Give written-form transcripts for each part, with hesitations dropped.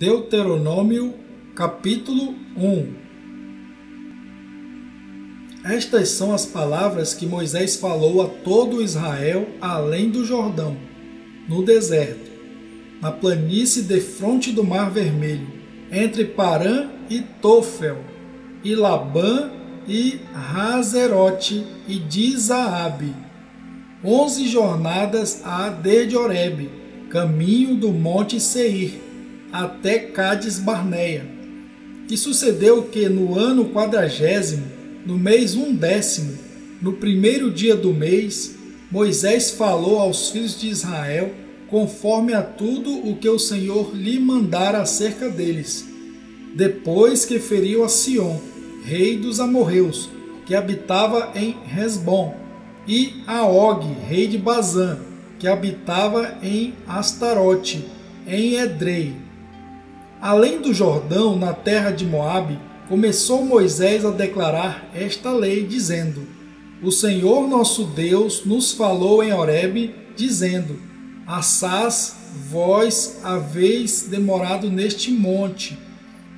Deuteronômio, capítulo 1. Estas são as palavras que Moisés falou a todo Israel além do Jordão, no deserto, na planície defronte do Mar Vermelho, entre Parã e Tofel, e Labã e Hazerote e Dizaabe, 11 jornadas há desde Horebe, caminho do monte Seir, até Cádiz Barneia. E sucedeu que no ano 40º, no mês 1º, no primeiro dia do mês, Moisés falou aos filhos de Israel, conforme a tudo o que o Senhor lhe mandara acerca deles, depois que feriu a Sion, rei dos amorreus, que habitava em Hesbom, e a Og, rei de Bazã, que habitava em Astarote, em Edrei. Além do Jordão, na terra de Moabe, começou Moisés a declarar esta lei, dizendo: O Senhor nosso Deus nos falou em Horebe, dizendo: Assás, vós haveis demorado neste monte,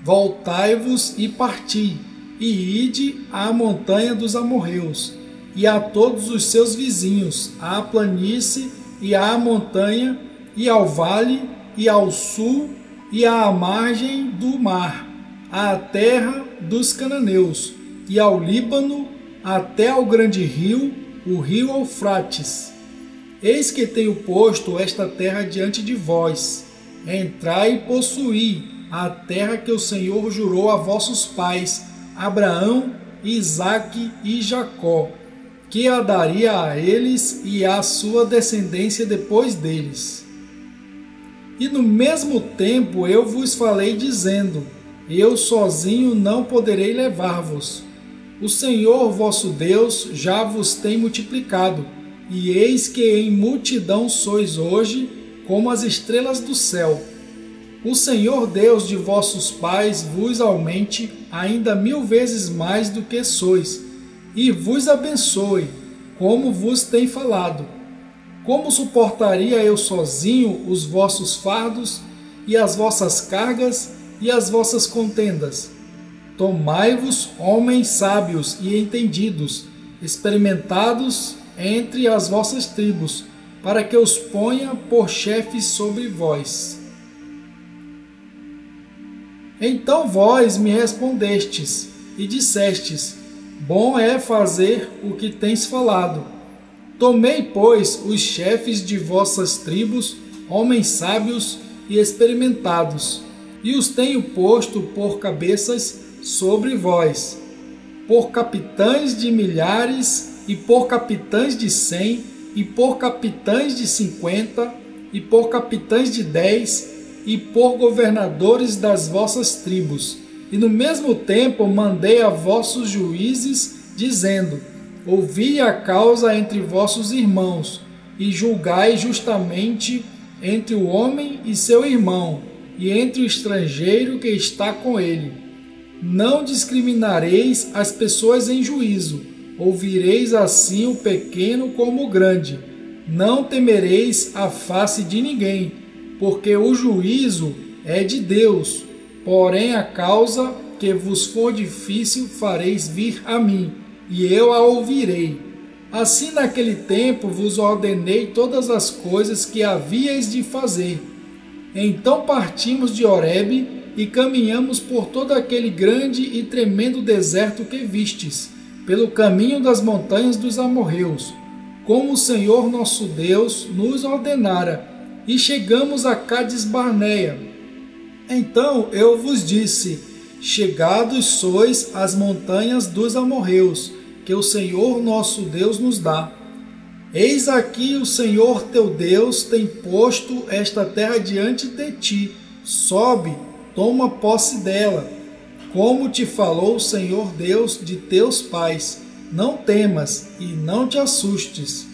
voltai-vos e parti, e ide à montanha dos amorreus, e a todos os seus vizinhos, à planície, e à montanha, e ao vale, e ao sul, e à margem do mar, à terra dos cananeus, e ao Líbano, até ao grande rio, o rio Eufrates. Eis que tenho posto esta terra diante de vós. Entrai e possuí a terra que o Senhor jurou a vossos pais, Abraão, Isaque e Jacó, que a daria a eles e à sua descendência depois deles. E no mesmo tempo eu vos falei dizendo: Eu sozinho não poderei levar-vos. O Senhor vosso Deus já vos tem multiplicado, e eis que em multidão sois hoje, como as estrelas do céu. O Senhor Deus de vossos pais vos aumente ainda 1000 vezes mais do que sois, e vos abençoe, como vos tem falado. Como suportaria eu sozinho os vossos fardos, e as vossas cargas, e as vossas contendas? Tomai-vos homens sábios e entendidos, experimentados entre as vossas tribos, para que os ponha por chefes sobre vós. Então vós me respondestes, e dissestes: Bom é fazer o que tens falado. Tomei, pois, os chefes de vossas tribos, homens sábios e experimentados, e os tenho posto por cabeças sobre vós, por capitães de milhares, e por capitães de 100, e por capitães de 50, e por capitães de 10, e por governadores das vossas tribos. E no mesmo tempo mandei a vossos juízes, dizendo: Ouvi a causa entre vossos irmãos, e julgai justamente entre o homem e seu irmão, e entre o estrangeiro que está com ele. Não discriminareis as pessoas em juízo, ouvireis assim o pequeno como o grande. Não temereis a face de ninguém, porque o juízo é de Deus. Porém a causa que vos for difícil fareis vir a mim, e eu a ouvirei. Assim naquele tempo vos ordenei todas as coisas que havíeis de fazer. Então partimos de Horebe e caminhamos por todo aquele grande e tremendo deserto que vistes, pelo caminho das montanhas dos amorreus, como o Senhor nosso Deus nos ordenara, e chegamos a Cádiz Barneia. Então eu vos disse: Chegados sois às montanhas dos amorreus, que o Senhor nosso Deus nos dá. Eis aqui o Senhor teu Deus tem posto esta terra diante de ti. Sobe, toma posse dela, como te falou o Senhor Deus de teus pais. Não temas e não te assustes.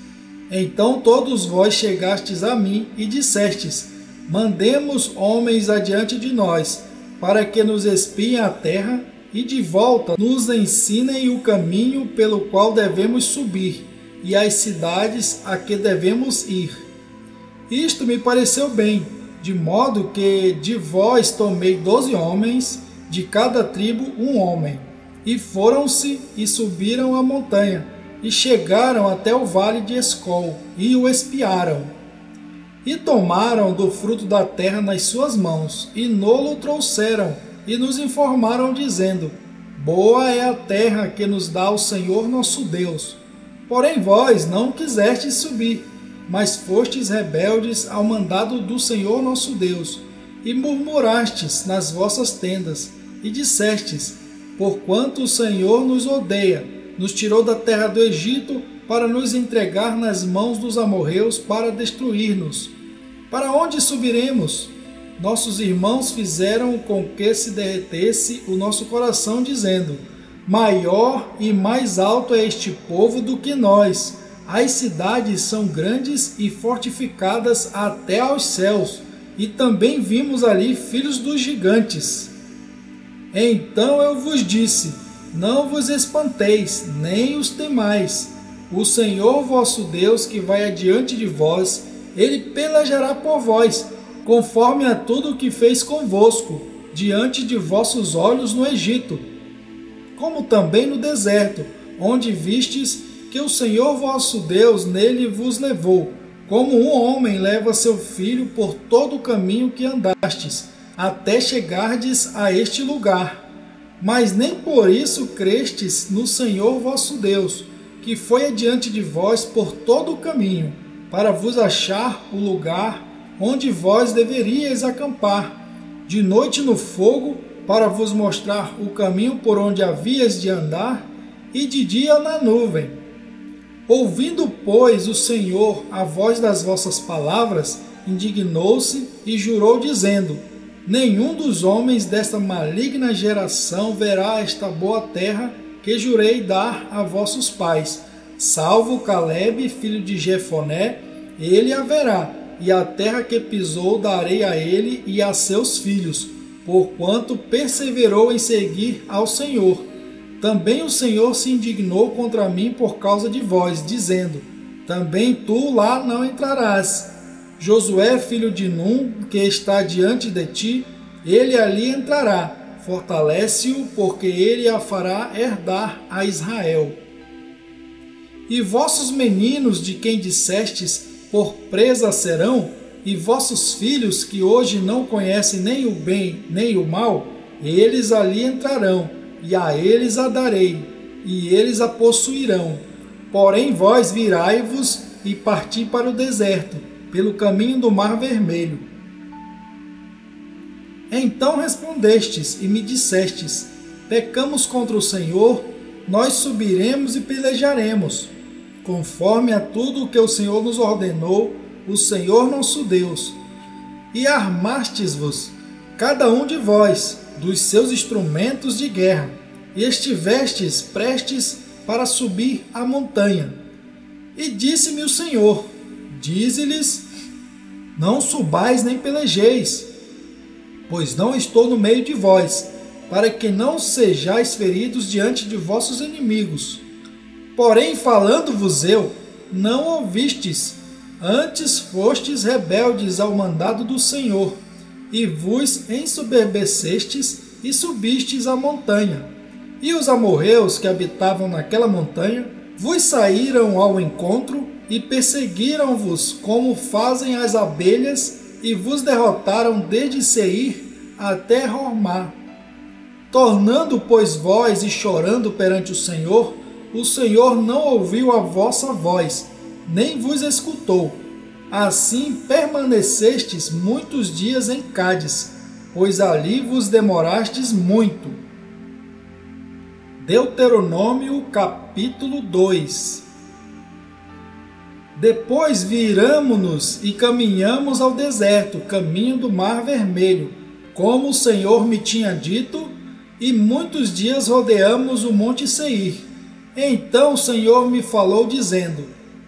Então todos vós chegastes a mim e dissestes: Mandemos homens adiante de nós, para que nos espiem a terra, e de volta nos ensinem o caminho pelo qual devemos subir, e as cidades a que devemos ir. Isto me pareceu bem, de modo que de vós tomei 12 homens, de cada tribo um homem. E foram-se e subiram a montanha, e chegaram até o vale de Escol, e o espiaram. E tomaram do fruto da terra nas suas mãos, e nolo trouxeram, e nos informaram, dizendo: Boa é a terra que nos dá o Senhor nosso Deus. Porém vós não quisestes subir, mas fostes rebeldes ao mandado do Senhor nosso Deus, e murmurastes nas vossas tendas, e dissestes: Porquanto o Senhor nos odeia, nos tirou da terra do Egito para nos entregar nas mãos dos amorreus para destruir-nos. Para onde subiremos? Nossos irmãos fizeram com que se derretesse o nosso coração, dizendo: Maior e mais alto é este povo do que nós. As cidades são grandes e fortificadas até aos céus, e também vimos ali filhos dos gigantes. Então eu vos disse: Não vos espanteis, nem os temais. O Senhor vosso Deus, que vai adiante de vós, ele pelejará por vós, conforme a tudo o que fez convosco, diante de vossos olhos no Egito, como também no deserto, onde vistes que o Senhor vosso Deus nele vos levou, como um homem leva seu filho por todo o caminho que andastes, até chegardes a este lugar. Mas nem por isso crestes no Senhor vosso Deus, que foi adiante de vós por todo o caminho, para vos achar o lugar onde vós deveríeis acampar, de noite no fogo, para vos mostrar o caminho por onde havíeis de andar, e de dia na nuvem. Ouvindo, pois, o Senhor a voz das vossas palavras, indignou-se e jurou, dizendo: Nenhum dos homens desta maligna geração verá esta boa terra que jurei dar a vossos pais, salvo Calebe, filho de Jefoné, ele a verá, e a terra que pisou darei a ele e a seus filhos, porquanto perseverou em seguir ao Senhor. Também o Senhor se indignou contra mim por causa de vós, dizendo: Também tu lá não entrarás. Josué, filho de Num, que está diante de ti, ele ali entrará. Fortalece-o, porque ele a fará herdar a Israel. E vossos meninos, de quem dissestes, por presa serão, e vossos filhos, que hoje não conhecem nem o bem nem o mal, eles ali entrarão, e a eles a darei, e eles a possuirão. Porém vós virai-vos e parti para o deserto, pelo caminho do Mar Vermelho. Então respondestes e me dissestes: Pecamos contra o Senhor, nós subiremos e pelejaremos, conforme a tudo o que o Senhor nos ordenou, o Senhor nosso Deus. E armastes-vos, cada um de vós, dos seus instrumentos de guerra, e estivestes prestes para subir a montanha. E disse-me o Senhor: Dize-lhes: Não subais nem pelejeis, pois não estou no meio de vós, para que não sejais feridos diante de vossos inimigos. Porém, falando-vos eu, não ouvistes, antes fostes rebeldes ao mandado do Senhor, e vos ensoberbecestes e subistes a montanha. E os amorreus que habitavam naquela montanha vos saíram ao encontro e perseguiram-vos como fazem as abelhas, e vos derrotaram desde Seir até Hormá. Tornando, pois, vós e chorando perante o Senhor não ouviu a vossa voz, nem vos escutou. Assim permanecestes muitos dias em Cádiz, pois ali vos demorastes muito. Deuteronômio capítulo 2. Depois viramo-nos e caminhamos ao deserto, caminho do Mar Vermelho, como o Senhor me tinha dito, e muitos dias rodeamos o monte Seir. Então o Senhor me falou, dizendo: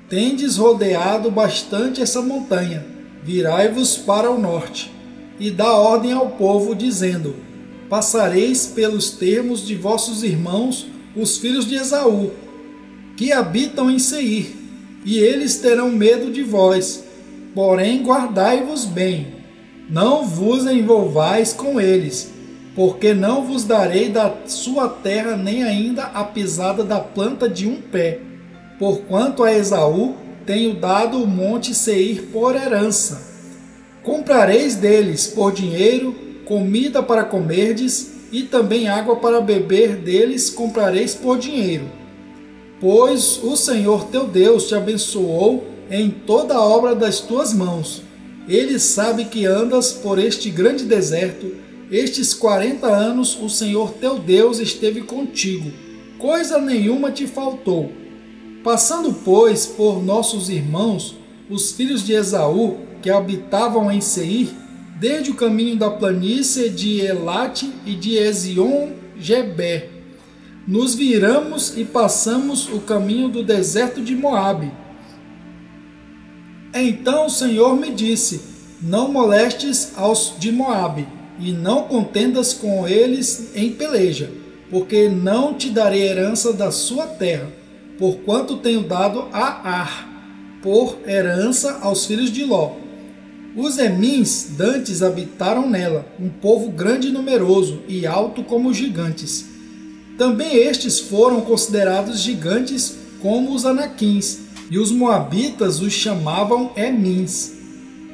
Tendes rodeado bastante essa montanha, virai-vos para o norte, e dá ordem ao povo, dizendo: Passareis pelos termos de vossos irmãos, os filhos de Esaú, que habitam em Seir, e eles terão medo de vós. Porém guardai-vos bem. não vos envolvais com eles, porque não vos darei da sua terra nem ainda a pisada da planta de um pé, porquanto a Esaú tenho dado o monte Seir por herança. Comprareis deles por dinheiro comida para comerdes, e também água para beber deles comprareis por dinheiro. Pois o Senhor teu Deus te abençoou em toda a obra das tuas mãos. Ele sabe que andas por este grande deserto. Estes 40 anos o Senhor teu Deus esteve contigo, coisa nenhuma te faltou. Passando, pois, por nossos irmãos, os filhos de Esaú, que habitavam em Seir, desde o caminho da planície de Elate e de Ezion-Geber, nos viramos e passamos o caminho do deserto de Moabe. Então o Senhor me disse: não molestes aos de Moabe, e não contendas com eles em peleja, porque não te darei herança da sua terra, porquanto tenho dado a Ar por herança aos filhos de Ló. Os Emins dantes habitaram nela, um povo grande e numeroso, e alto como gigantes. Também estes foram considerados gigantes como os Anaquins, e os Moabitas os chamavam Emins.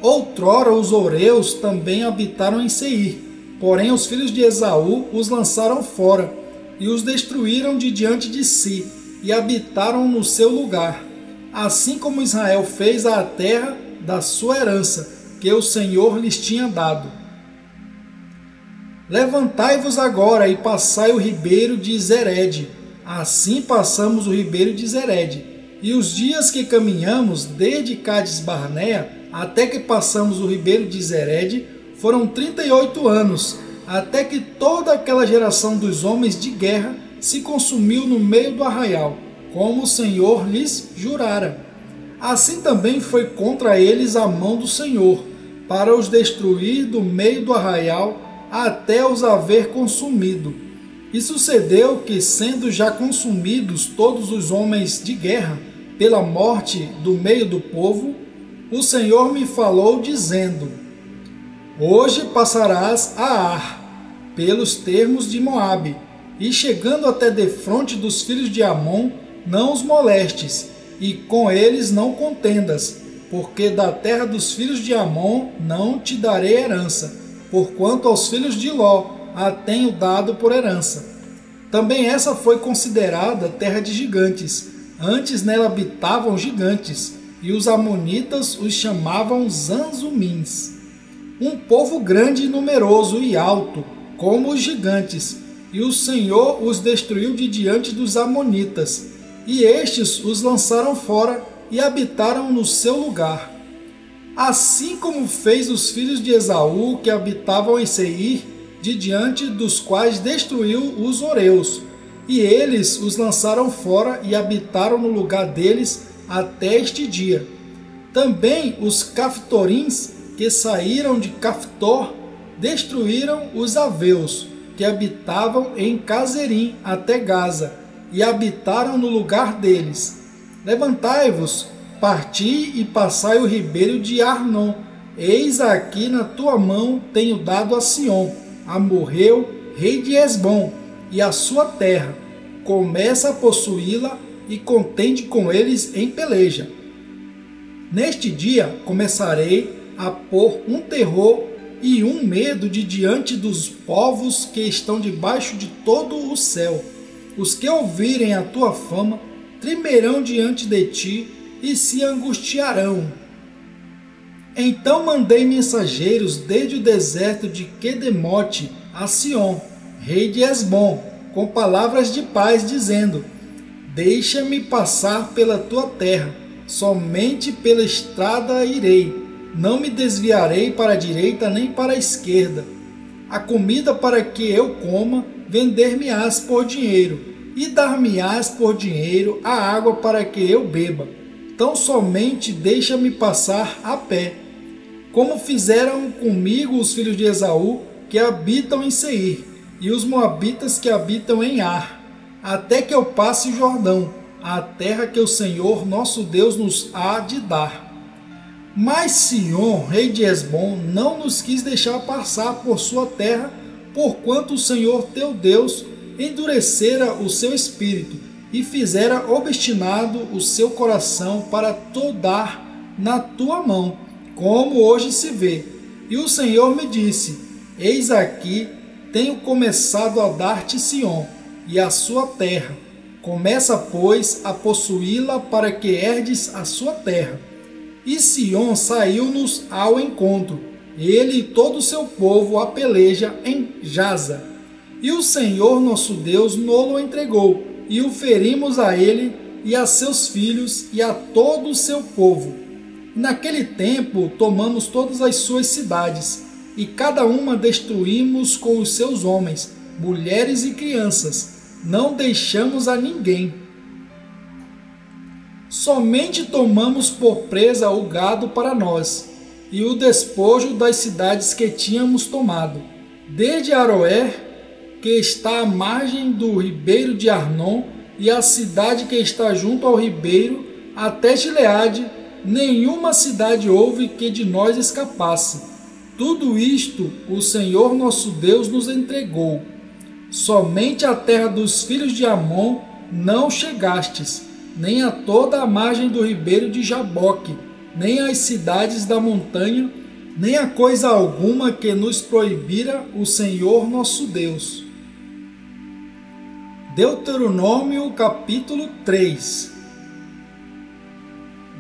Outrora os Oreus também habitaram em Seir, porém os filhos de Esaú os lançaram fora, e os destruíram de diante de si, e habitaram no seu lugar, assim como Israel fez à terra da sua herança, que o Senhor lhes tinha dado. Levantai-vos agora e passai o ribeiro de Zered. Assim passamos o ribeiro de Zered. E os dias que caminhamos desde Cades Barnea até que passamos o ribeiro de Zered foram 38 anos, até que toda aquela geração dos homens de guerra se consumiu no meio do arraial, como o Senhor lhes jurara. Assim também foi contra eles a mão do Senhor, para os destruir do meio do arraial até os haver consumido. E sucedeu que, sendo já consumidos todos os homens de guerra pela morte do meio do povo, o Senhor me falou dizendo: hoje passarás a Ar, pelos termos de Moabe, e chegando até defronte dos filhos de Amon, não os molestes, e com eles não contendas, porque da terra dos filhos de Amon não te darei herança, porquanto aos filhos de Ló a tenho dado por herança. Também essa foi considerada terra de gigantes. Antes nela habitavam gigantes, e os amonitas os chamavam Zanzumins. Um povo grande e numeroso e alto, como os gigantes, e o Senhor os destruiu de diante dos amonitas, e estes os lançaram fora e habitaram no seu lugar. Assim como fez os filhos de Esaú, que habitavam em Seir, de diante dos quais destruiu os Oreus, e eles os lançaram fora e habitaram no lugar deles até este dia. Também os Caftorins, que saíram de Caftor, destruíram os Aveus, que habitavam em Cazerim até Gaza, e habitaram no lugar deles. Levantai-vos, parti e passai o ribeiro de Arnon. Eis aqui na tua mão tenho dado a Sion, Amorreu, rei de Hesbom, e a sua terra. Começa a possuí-la e contende com eles em peleja. Neste dia começarei a pôr um terror e um medo de diante dos povos que estão debaixo de todo o céu. Os que ouvirem a tua fama tremerão diante de ti e se angustiarão. Então mandei mensageiros desde o deserto de Quedemote a Sion, rei de Hesbom, com palavras de paz, dizendo: deixa-me passar pela tua terra, somente pela estrada irei, não me desviarei para a direita nem para a esquerda. A comida para que eu coma, vender-me-ás por dinheiro, e dar-me-ás por dinheiro a água para que eu beba. Tão somente deixa-me passar a pé, como fizeram comigo os filhos de Esaú, que habitam em Seir, e os moabitas que habitam em Ar, até que eu passe o Jordão, a terra que o Senhor nosso Deus nos há de dar. Mas Sion, rei de Hesbom, não nos quis deixar passar por sua terra, porquanto o Senhor teu Deus endurecera o seu espírito e fizera obstinado o seu coração para dar na tua mão, como hoje se vê. E o Senhor me disse: eis aqui, tenho começado a dar-te Sion e a sua terra. Começa, pois, a possuí-la para que herdes a sua terra. E Sion saiu-nos ao encontro, ele e todo o seu povo a peleja em Jaza. E o Senhor nosso Deus nos-lo entregou, e o ferimos a ele e a seus filhos e a todo o seu povo. Naquele tempo tomamos todas as suas cidades, e cada uma destruímos com os seus homens, mulheres e crianças, não deixamos a ninguém. Somente tomamos por presa o gado para nós, e o despojo das cidades que tínhamos tomado, desde Aroer, que está à margem do ribeiro de Arnon, e a cidade que está junto ao ribeiro, até Gileade, nenhuma cidade houve que de nós escapasse. Tudo isto o Senhor nosso Deus nos entregou. Somente a terra dos filhos de Amon não chegastes, nem a toda a margem do ribeiro de Jaboque, nem as cidades da montanha, nem a coisa alguma que nos proibira o Senhor nosso Deus. Deuteronômio capítulo 3.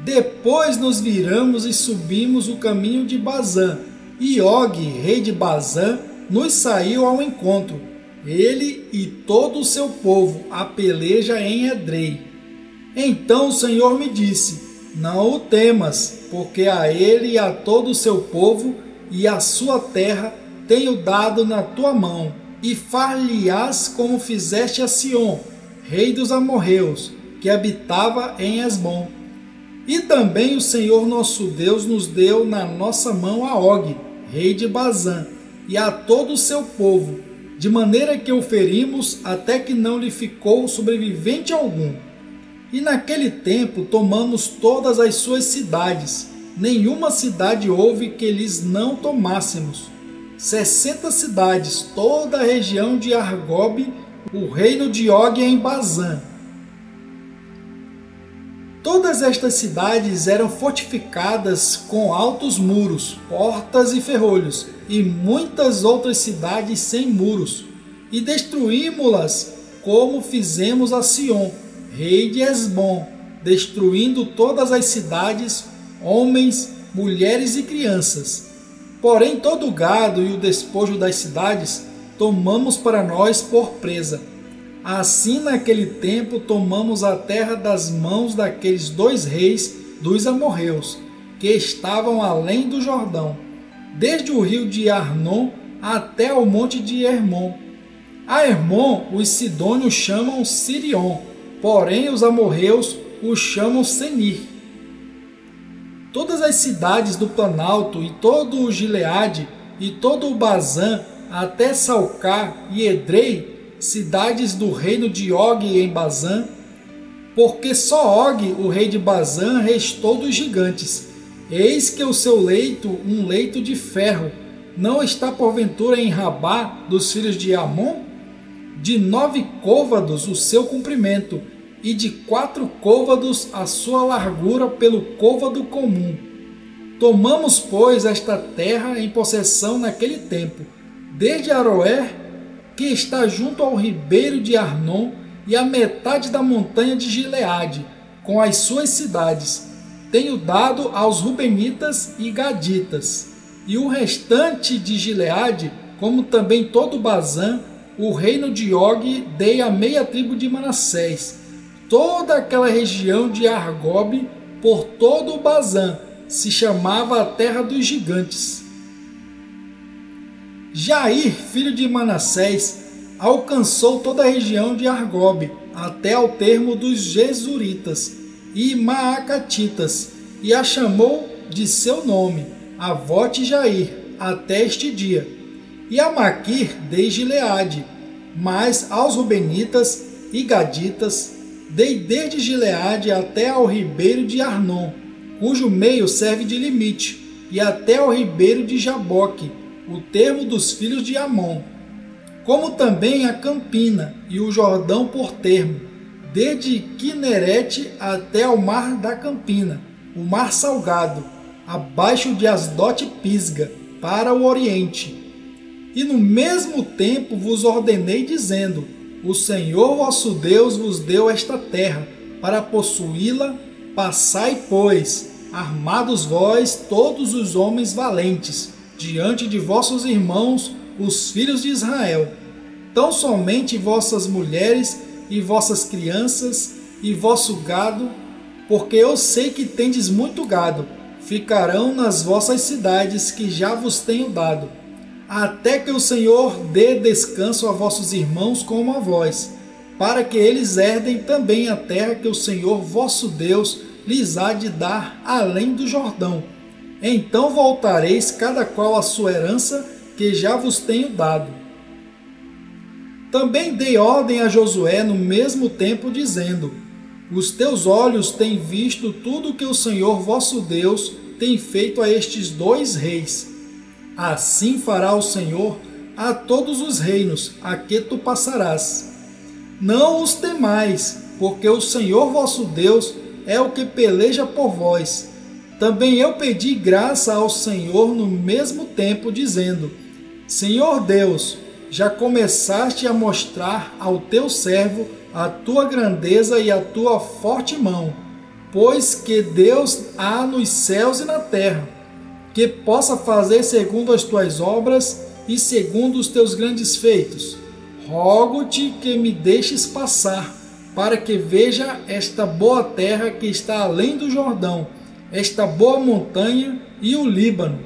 Depois nos viramos e subimos o caminho de Bazã, e Og, rei de Bazã, nos saiu ao encontro, ele e todo o seu povo, a peleja em Edrei. Então o Senhor me disse: não o temas, porque a ele e a todo o seu povo e a sua terra tenho dado na tua mão, e far-lhe-ás como fizeste a Sion, rei dos amorreus, que habitava em Hesbom. E também o Senhor nosso Deus nos deu na nossa mão a Og, rei de Bazã, e a todo o seu povo, de maneira que o ferimos até que não lhe ficou sobrevivente algum. E naquele tempo tomamos todas as suas cidades, nenhuma cidade houve que lhes não tomássemos. 60 cidades, toda a região de Argob, o reino de Og em Bazã. Todas estas cidades eram fortificadas com altos muros, portas e ferrolhos, e muitas outras cidades sem muros, e destruímos-las como fizemos a Sion, rei de Hesbom, destruindo todas as cidades, homens, mulheres e crianças. Porém todo o gado e o despojo das cidades tomamos para nós por presa. Assim naquele tempo tomamos a terra das mãos daqueles dois reis dos amorreus, que estavam além do Jordão, desde o rio de Arnon até ao monte de Hermon. A Hermon os sidônios chamam Sirion, porém os amorreus os chamam Senir. Todas as cidades do Planalto e todo o Gileade e todo o Bazã até Salcá e Edrei, cidades do reino de Og em Bazã, porque só Og, o rei de Bazã, restou dos gigantes. Eis que o seu leito, um leito de ferro, não está porventura em Rabá dos filhos de Amon? De 9 côvados o seu comprimento, e de 4 côvados a sua largura pelo côvado comum. Tomamos, pois, esta terra em possessão naquele tempo, desde Aroer, que está junto ao ribeiro de Arnon, e a metade da montanha de Gileade, com as suas cidades, tenho dado aos Rubenitas e Gaditas. E o restante de Gileade, como também todo Bazã, o reino de Og, dei a meia tribo de Manassés. Toda aquela região de Argob, por todo o Bazã, se chamava a terra dos gigantes. Jair, filho de Manassés, alcançou toda a região de Argob, até ao termo dos Gesuritas e Maacatitas, e a chamou de seu nome, Avote Jair, até este dia. E a Maquir dei Gileade, mas aos Rubenitas e Gaditas dei desde Gileade até ao ribeiro de Arnon, cujo meio serve de limite, e até ao ribeiro de Jaboque, o termo dos filhos de Amon, como também a Campina e o Jordão por termo, desde Quinerete até ao mar da Campina, o mar salgado, abaixo de Asdote Pisga, para o oriente. E no mesmo tempo vos ordenei, dizendo: o Senhor vosso Deus vos deu esta terra, para possuí-la. Passai, pois, armados vós, todos os homens valentes, diante de vossos irmãos, os filhos de Israel. Tão somente vossas mulheres e vossas crianças e vosso gado, porque eu sei que tendes muito gado, ficarão nas vossas cidades que já vos tenho dado, até que o Senhor dê descanso a vossos irmãos como a vós, para que eles herdem também a terra que o Senhor vosso Deus lhes há de dar além do Jordão. Então voltareis cada qual à sua herança que já vos tenho dado. Também dei ordem a Josué no mesmo tempo, dizendo: os teus olhos têm visto tudo que o Senhor vosso Deus tem feito a estes dois reis. Assim fará o Senhor a todos os reinos a que tu passarás. Não os temais, porque o Senhor vosso Deus é o que peleja por vós. Também eu pedi graça ao Senhor no mesmo tempo, dizendo: Senhor Deus, já começaste a mostrar ao teu servo a tua grandeza e a tua forte mão, pois que Deus há nos céus e na terra, que possa fazer segundo as tuas obras e segundo os teus grandes feitos. Rogo-te que me deixes passar, para que veja esta boa terra que está além do Jordão, esta boa montanha e o Líbano.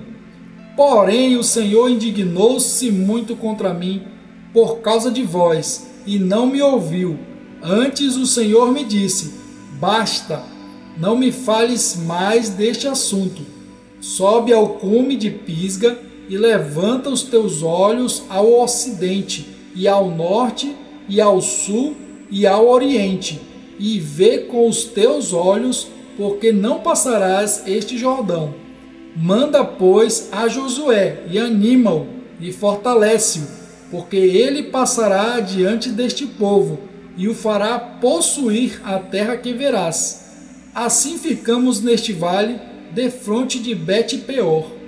Porém o Senhor indignou-se muito contra mim por causa de vós, e não me ouviu. Antes o Senhor me disse: basta, não me fales mais deste assunto. Sobe ao cume de Pisga e levanta os teus olhos ao ocidente, e ao norte, e ao sul, e ao oriente, e vê com os teus olhos, porque não passarás este Jordão. Manda, pois, a Josué, e anima-o, e fortalece-o, porque ele passará adiante deste povo, e o fará possuir a terra que verás. Assim ficamos neste vale, defronte de Bet-peor.